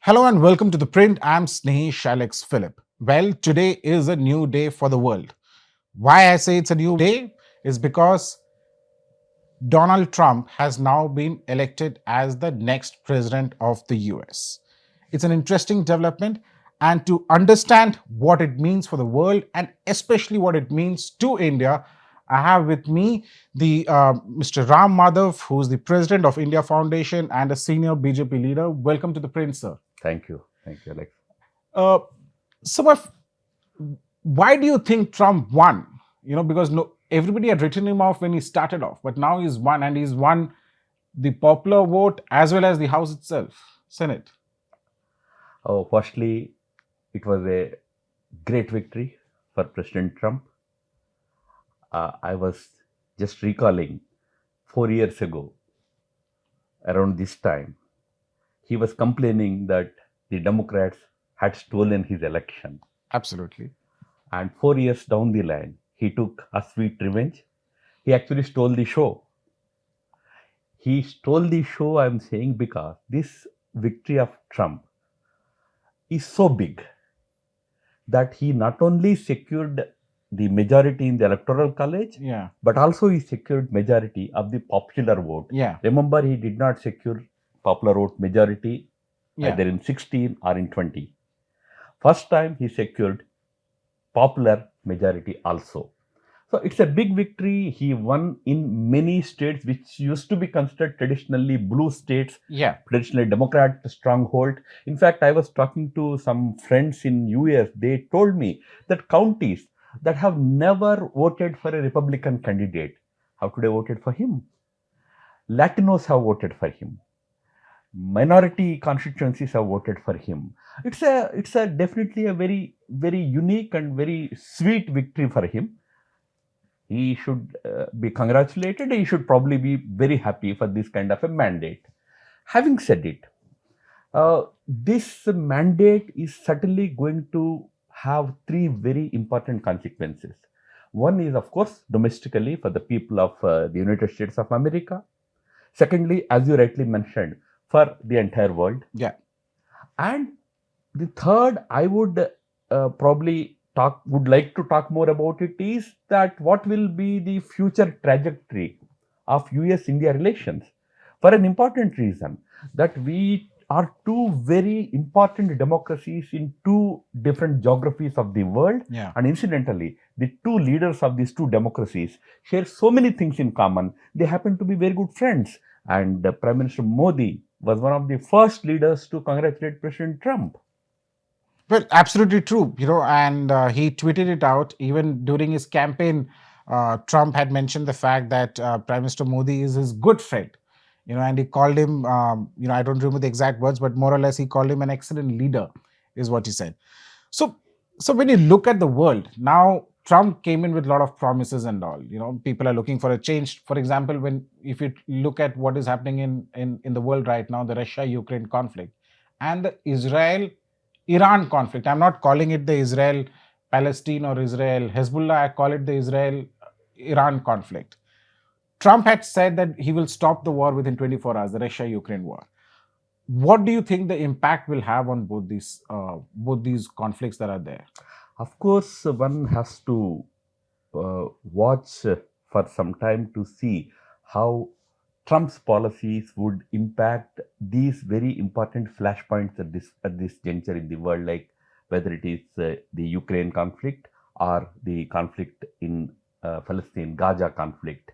Hello and welcome to ThePrint. I'm Snehesh Alex Philip. Well, today is a new day for the world. Why I say it's a new day is because Donald Trump has now been elected as the next president of the US. It's an interesting development, and to understand what it means for the world and especially what it means to India, I have with me the Mr. Ram Madhav, who's the president of India Foundation and a senior BJP leader. Welcome to ThePrint, sir. Thank you. Thank you, Alex. Uh, so, why do you think Trump won? Because everybody had written him off when he started off, but now he's won, and he's won the popular vote as well as the House itself, Senate. Firstly, it was a great victory for President Trump. I was just recalling 4 years ago, around this time, he was complaining that the Democrats had stolen his election. Absolutely. And 4 years down the line, he took a sweet revenge. He actually stole the show. He stole the show, I'm saying, because this victory of Trump is so big that he not only secured the majority in the electoral college, but also he secured majority of the popular vote. Remember, he did not secure popular vote majority either in 16 or in 20. First time he secured popular majority also. So it's a big victory. He won in many states which used to be considered traditionally blue states, traditionally Democrat stronghold. In fact, I was talking to some friends in US. They told me that counties that have never voted for a Republican candidate have today voted for him. Latinos have voted for him. Minority constituencies have voted for him. It's a definitely a very, very unique and very sweet victory for him. He should be congratulated. He should probably be very happy for this kind of a mandate. Having said it, this mandate is certainly going to have three very important consequences. One is, of course, domestically for the people of the United States of America. Secondly, as you rightly mentioned, for the entire world. And the third, I would would like to talk more about it, is that what will be the future trajectory of US-India relations, for an important reason, that we are two very important democracies in two different geographies of the world. And incidentally, the two leaders of these two democracies share so many things in common. They happen to be very good friends. And Prime Minister Modi was one of the first leaders to congratulate President Trump. Well, absolutely true. And he tweeted it out even during his campaign. Trump had mentioned the fact that Prime Minister Modi is his good friend. And he called him, I don't remember the exact words, but more or less he called him an excellent leader, is what he said. So when you look at the world now, Trump came in with a lot of promises and all. People are looking for a change. For example, if you look at what is happening in the world right now, the Russia-Ukraine conflict and the Israel-Iran conflict. I'm not calling it the Israel-Palestine or Israel-Hezbollah. I call it the Israel-Iran conflict. Trump had said that he will stop the war within 24 hours, the Russia-Ukraine war. What do you think the impact will have on both these conflicts that are there? Of course, one has to watch for some time to see how Trump's policies would impact these very important flashpoints at this juncture in the world, like whether it is the Ukraine conflict or the conflict in Palestine, Gaza conflict.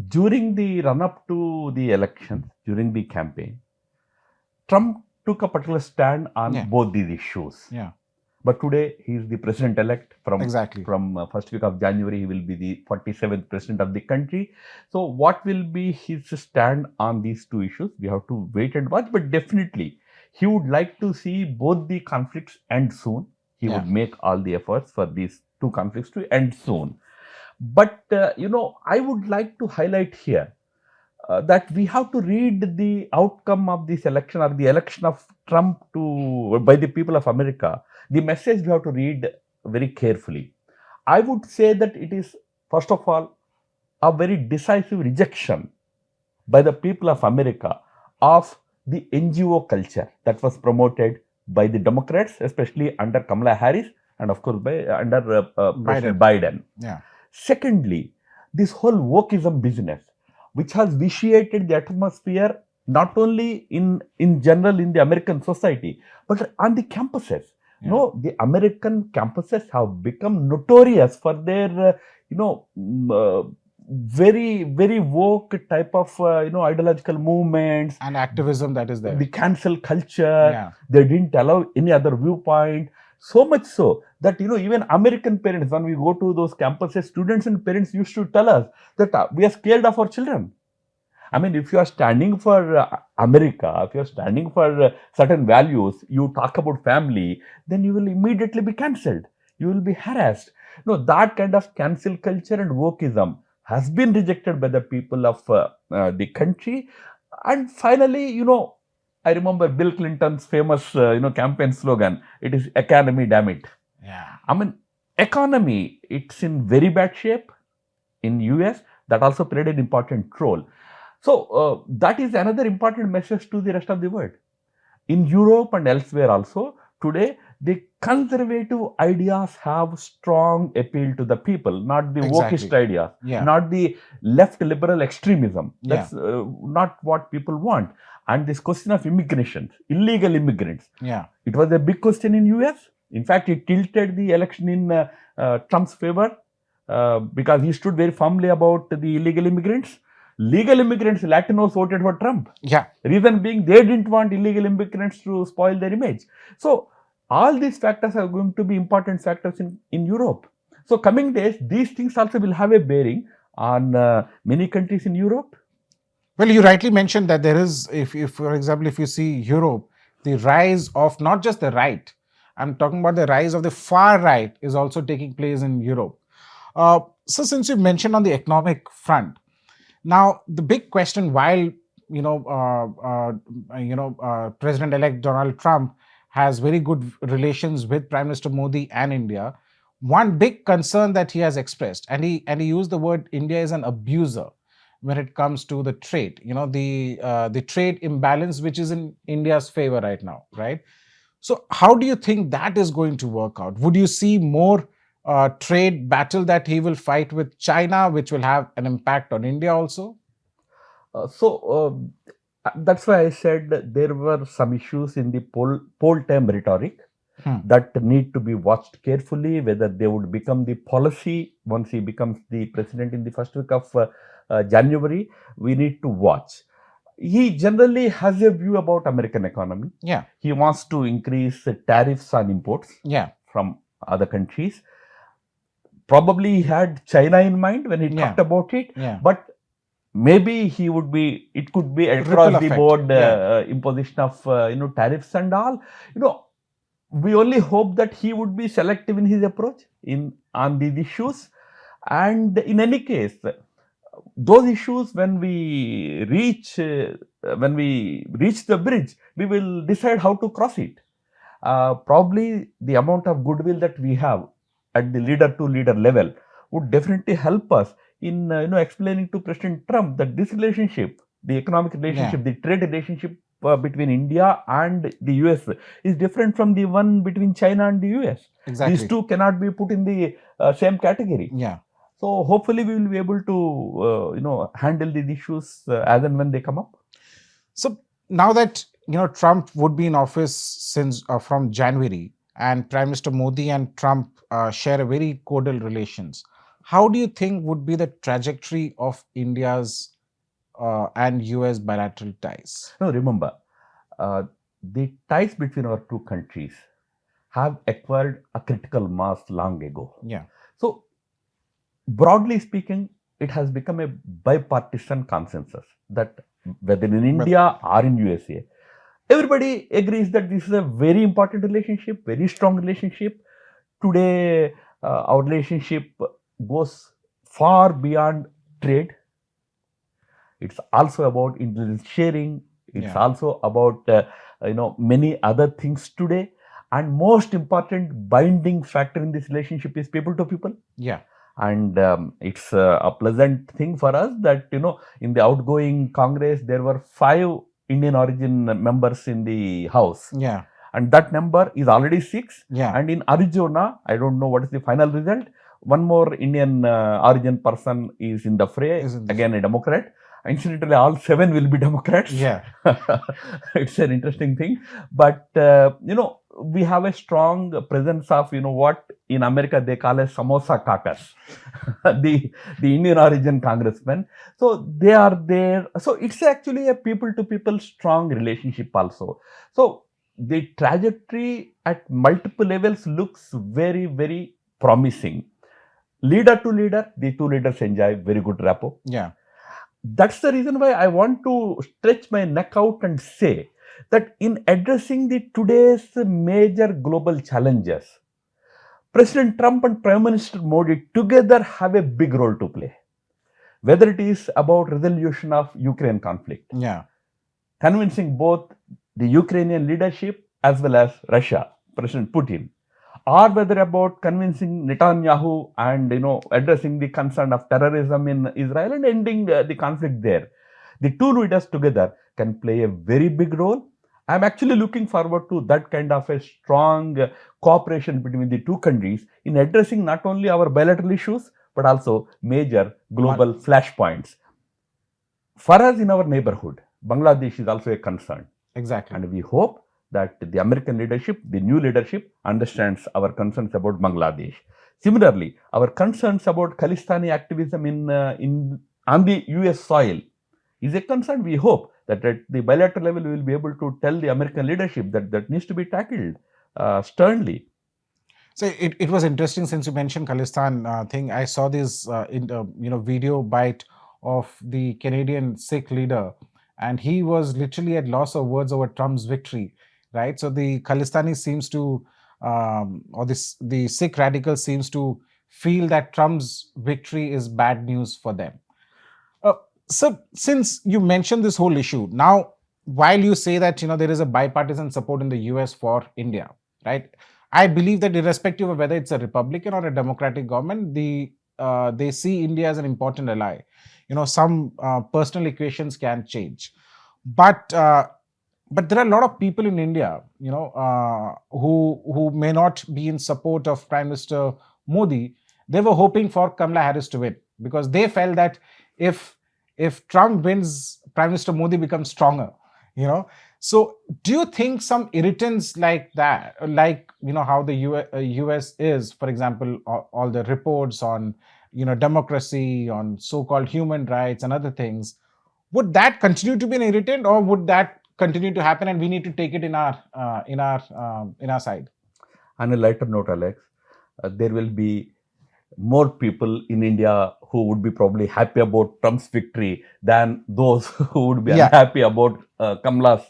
During the run-up to the elections, during the campaign, Trump took a particular stand on both these issues. But today, he is the president-elect. From first week of January, he will be the 47th president of the country. So what will be his stand on these two issues? We have to wait and watch. But definitely, he would like to see both the conflicts end soon. He would make all the efforts for these two conflicts to end soon. But, I would like to highlight here that we have to read the outcome of this election, or the election of Trump by the people of America. The message we have to read very carefully. I would say that it is, first of all, a very decisive rejection by the people of America of the NGO culture that was promoted by the Democrats, especially under Kamala Harris, and of course under President Biden. Yeah. Secondly, this whole wokeism business, which has vitiated the atmosphere not only in general in the American society, but on the campuses. Yeah. No, the American campuses have become notorious for their, very, very woke type of, ideological movements and activism that is there. The cancel culture. Yeah. They didn't allow any other viewpoint. So much so that, even American parents, when we go to those campuses, students and parents used to tell us that we are scared of our children. I mean, if you are standing for America, if you are standing for certain values, you talk about family, then you will immediately be cancelled. You will be harassed. That kind of cancel culture and wokeism has been rejected by the people of the country. And finally, I remember Bill Clinton's famous, campaign slogan, it is economy, damn it. Yeah. I mean, economy, it's in very bad shape in US. That also played an important role. So that is another important message to the rest of the world. In Europe and elsewhere also, today, the conservative ideas have strong appeal to the people, not the wokist ideas, not the left liberal extremism. That's not what people want. And this question of immigration, illegal immigrants, it was a big question in US. In fact, it tilted the election in Trump's favor because he stood very firmly about the illegal immigrants. Legal immigrants, Latinos voted for Trump. Yeah. Reason being, they didn't want illegal immigrants to spoil their image. So, all these factors are going to be important factors in Europe. So, coming days, these things also will have a bearing on many countries in Europe. Well, you rightly mentioned that there is, if for example, if you see Europe, the rise of not just the right, I'm talking about the rise of the far right is also taking place in Europe. So, since you mentioned on the economic front, now the big question, while President-elect Donald Trump has very good relations with Prime Minister Modi and India, one big concern that he has expressed, and he used the word India is an abuser when it comes to the trade, the trade imbalance which is in India's favor right now, right? So how do you think that is going to work out? Would you see more trade battle that he will fight with China, which will have an impact on India also? That's why I said there were some issues in the poll time rhetoric that need to be watched carefully, whether they would become the policy once he becomes the president in the first week of January. We need to watch. He generally has a view about American economy. Yeah. He wants to increase tariffs on imports from other countries. Probably he had China in mind when he talked about it. But maybe it could be across the board imposition of tariffs and all. We only hope that he would be selective in his approach on these issues. And in any case, those issues, when we reach the bridge, we will decide how to cross it. Probably the amount of goodwill that we have at the leader to leader level would definitely help us in explaining to President Trump that this relationship, the economic relationship, the trade relationship between India and the US is different from the one between China and the US. Exactly. These two cannot be put in the same category. So hopefully we will be able to handle these issues as and when they come up. So now that Trump would be in office since from January, and Prime Minister Modi and Trump share a very cordial relations, how do you think would be the trajectory of India's and US bilateral ties? No, remember, the ties between our two countries have acquired a critical mass long ago. So, broadly speaking, it has become a bipartisan consensus that whether in India or in USA, everybody agrees that this is a very important relationship, very strong relationship. Today, our relationship goes far beyond trade. It's also about intelligence sharing. It's also about many other things today. And most important binding factor in this relationship is people to people. And it's a pleasant thing for us that in the outgoing Congress there were 5 Indian origin members in the House. Yeah. And that number is already 6. Yeah. And in Arizona, I don't know what is the final result. One more Indian origin person is in the fray, again a Democrat. Incidentally, all 7 will be Democrats. Yeah. It's an interesting thing. But, we have a strong presence of, what in America they call a samosa caucus, the Indian origin congressmen. So they are there. So it's actually a people to people strong relationship also. So the trajectory at multiple levels looks very, very promising. Leader to leader, the two leaders enjoy very good rapport. Yeah. That's the reason why I want to stretch my neck out and say that in addressing the today's major global challenges, President Trump and Prime Minister Modi together have a big role to play. Whether it is about resolution of Ukraine conflict, yeah, convincing both the Ukrainian leadership as well as Russia, President Putin, or whether about convincing Netanyahu and addressing the concern of terrorism in Israel and ending the conflict there. The two leaders together can play a very big role. I'm actually looking forward to that kind of a strong cooperation between the two countries in addressing not only our bilateral issues but also major global flashpoints. For us in our neighborhood, Bangladesh is also a concern. Exactly. And we hope that the American leadership, the new leadership, understands our concerns about Bangladesh. Similarly, our concerns about Khalistani activism on the US soil is a concern. We hope that at the bilateral level, we will be able to tell the American leadership that needs to be tackled sternly. So it was interesting since you mentioned Khalistan thing. I saw this video bite of the Canadian Sikh leader, and he was literally at loss of words over Trump's victory, right? So the Khalistani seems to, the Sikh radical seems to feel that Trump's victory is bad news for them. So since you mentioned this whole issue, now while you say that there is a bipartisan support in the US for India, right? I believe that irrespective of whether it's a Republican or a Democratic government, they see India as an important ally. Some personal equations can change, but there are a lot of people in India, who may not be in support of Prime Minister Modi. They were hoping for Kamala Harris to win because they felt that if Trump wins, Prime Minister Modi becomes stronger. So do you think some irritants like that, like how the US is, for example, all the reports on democracy, on so-called human rights and other things, would that continue to be an irritant, or would that continue to happen and we need to take it in our side? On a lighter note, Alex, there will be more people in India who would be probably happy about Trump's victory than those who would be unhappy about Kamala's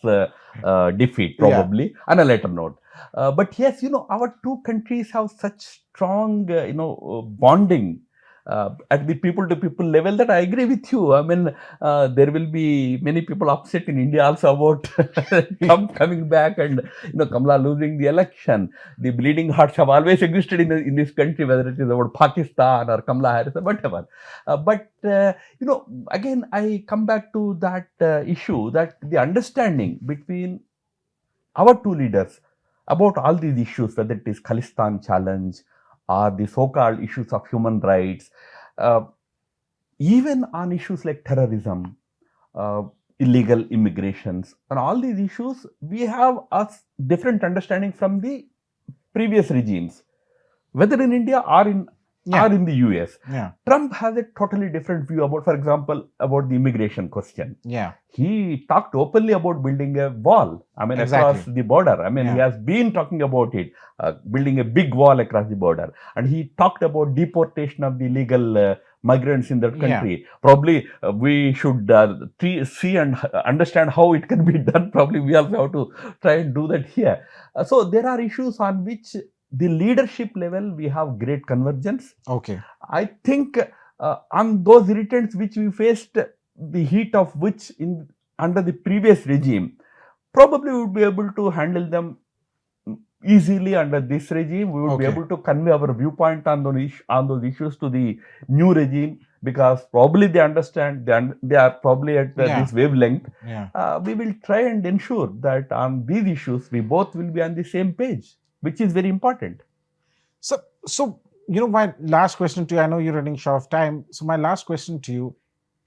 defeat, probably. On a later note. But yes, our two countries have such strong, bonding at the people-to-people level that I agree with you. I mean, there will be many people upset in India also about Trump coming back and Kamala losing the election. The bleeding hearts have always existed in this country, whether it is about Pakistan or Kamala Harris or whatever. But again, I come back to that issue, that the understanding between our two leaders about all these issues, whether it is Khalistan challenge or the so-called issues of human rights, even on issues like terrorism, illegal immigrations, and all these issues, we have a different understanding from the previous regimes, whether in India or in the US. Trump has a totally different view about, for example, about the immigration question. He talked openly about building a wall, across the border. He has been talking about it, building a big wall across the border. And he talked about deportation of the illegal migrants in that country. Probably we should see and understand how it can be done. Probably we also have to try and do that here. So there are issues on which the leadership level we have great convergence. Okay. I think on those irritants which we faced, the heat of which under the previous regime, probably we would be able to handle them easily under this regime. We would be able to convey our viewpoint on those issues to the new regime because probably they understand, they are probably at Yeah. this wavelength. Yeah. We will try and ensure that on these issues, we both will be on the same page, which is very important. So my last question to you. I know you're running short of time. So my last question to you: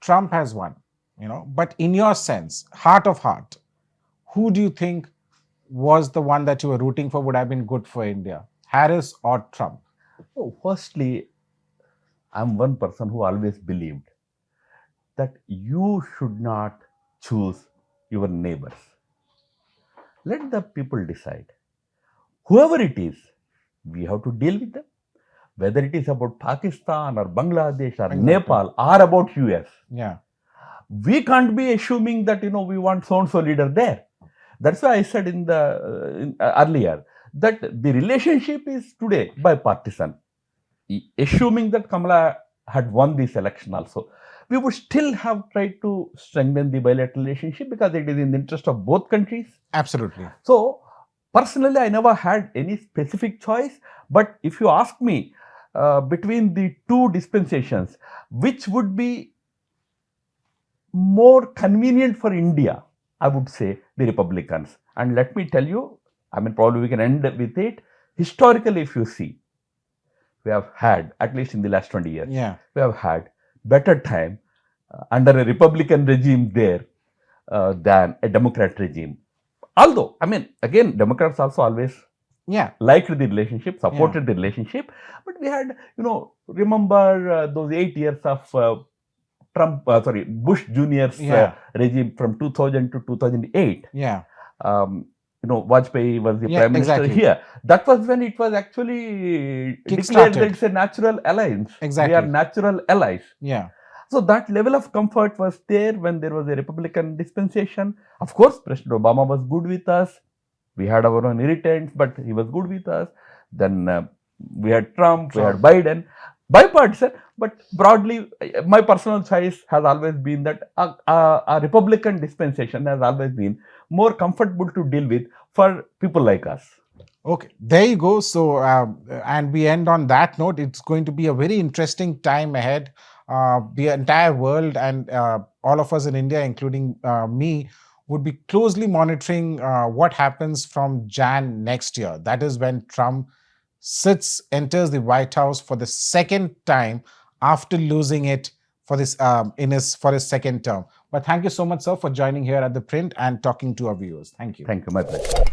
Trump has won. But in your sense, heart of heart, who do you think was the one that you were rooting for would have been good for India, Harris or Trump? Oh, firstly, I'm one person who always believed that you should not choose your neighbors. Let the people decide. Whoever it is, we have to deal with them. Whether it is about Pakistan or Bangladesh or Exactly. Nepal or about US, Yeah. we can't be assuming that we want so and so leader there. That's why I said in the earlier that the relationship is today bipartisan. Assuming that Kamala had won this election also, we would still have tried to strengthen the bilateral relationship because it is in the interest of both countries. Absolutely. So, personally, I never had any specific choice. But if you ask me between the two dispensations, which would be more convenient for India, I would say the Republicans. And let me tell you, probably we can end with it. Historically, if you see, we have had, at least in the last 20 years, Yeah. we have had better time under a Republican regime there than a Democrat regime. Although, again, Democrats also always liked the relationship, supported the relationship, but we had, remember those 8 years of Bush Jr.'s regime from 2000 to 2008. Yeah. Vajpayee was the prime minister here. That was when it was actually declared that it's a natural alliance. Exactly. We are natural allies. Yeah. So that level of comfort was there when there was a Republican dispensation. Of course, President Obama was good with us. We had our own irritants, but he was good with us. Then we had Trump, we had Biden. Bipartisan, but broadly, my personal choice has always been that a Republican dispensation has always been more comfortable to deal with for people like us. Okay, there you go. So, and we end on that note. It's going to be a very interesting time ahead. The entire world and all of us in India, including me, would be closely monitoring what happens from Jan next year. That is when Trump enters the White House for the second time after losing it for his second term. But thank you so much, sir, for joining here at The Print and talking to our viewers. Thank you. Thank you, my pleasure.